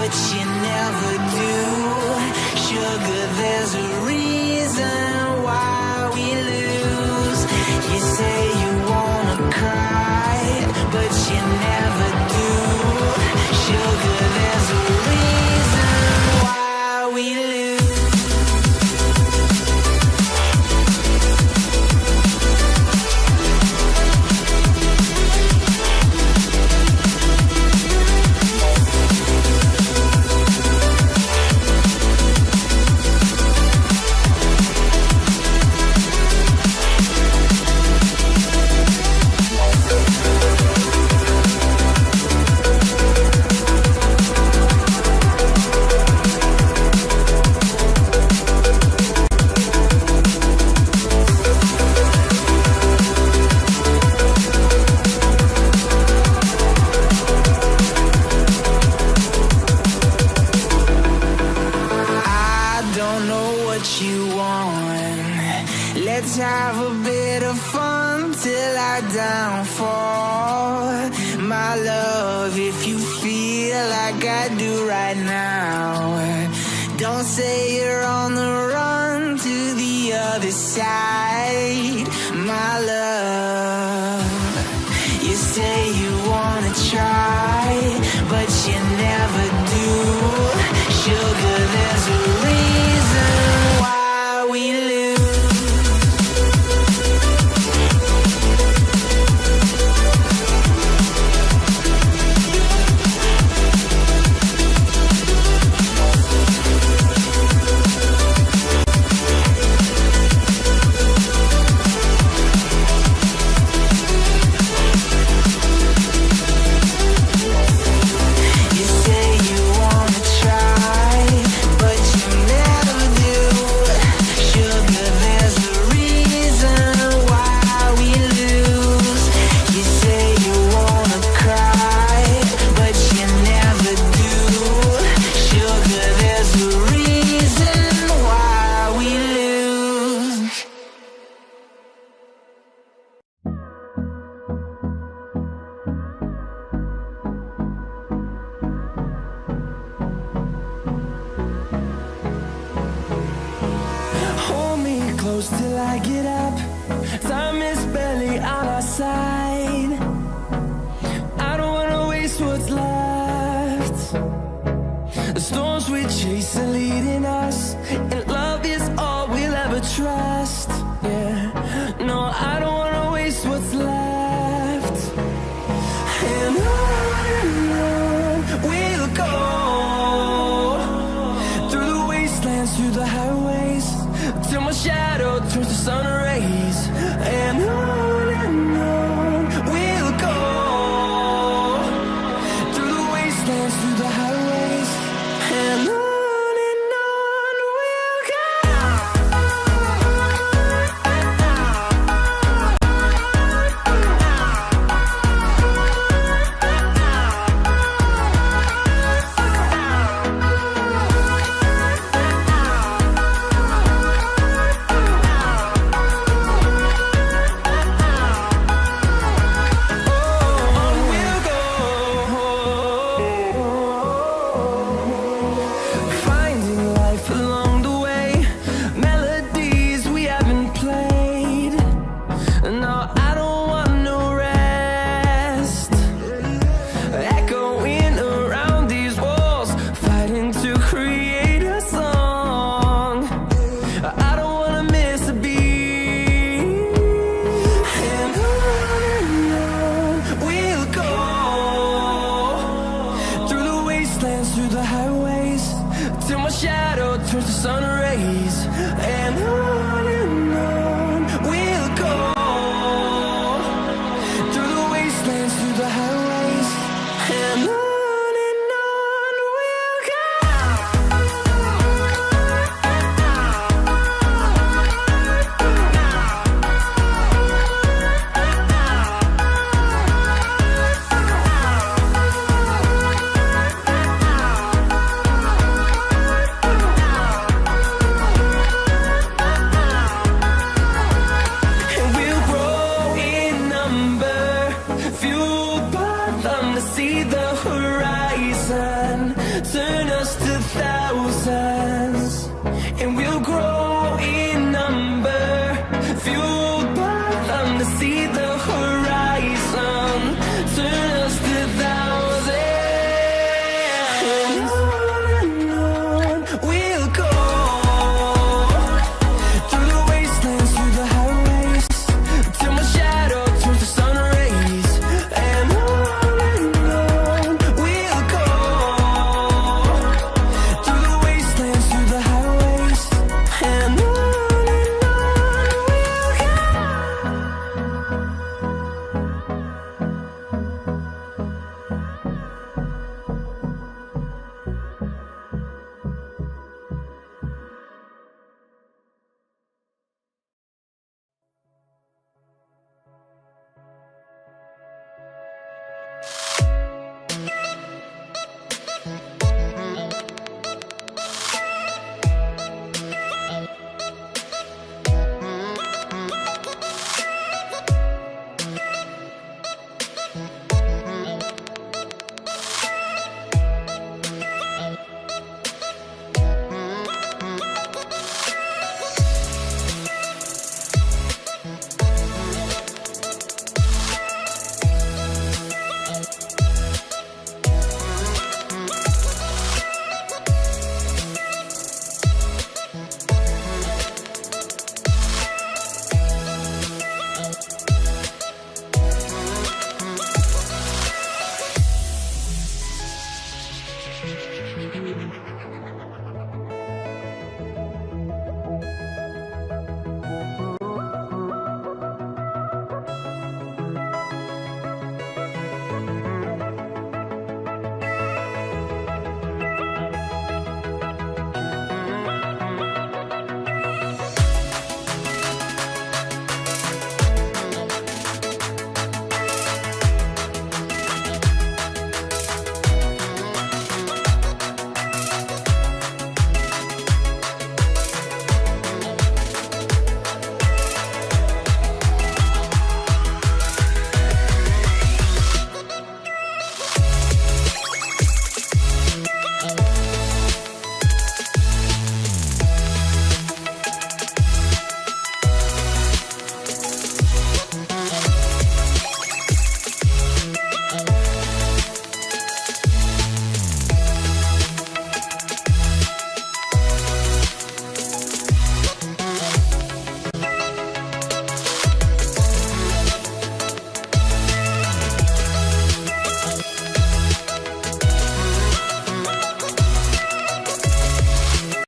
but you never do. Sugar, there's a reason why we lose. You say you wanna cry, but you never do. Sugar, there's a reason why we lose. Let's have a bit of fun till our downfall. My love, if you feel like I do right now, don't say you're on the run to the other side. My love, you say you wanna try, but you never do. Sugar, there's a reason why we lose. Till I get up, time is barely on our side. I don't wanna waste what's left. The storms we chase are leading us, and love is all we'll ever trust. Yeah, no, I don't wanna waste what's left. And on we'll go, through the wastelands, through the highways, till my shadow turns to sun rays. And on we'll go, through the wastelands, through the highways, and on we'll go. Turns to sun rays, and on we'll go, through the wastelands, through the highways, and on we'll go. See the horizon turn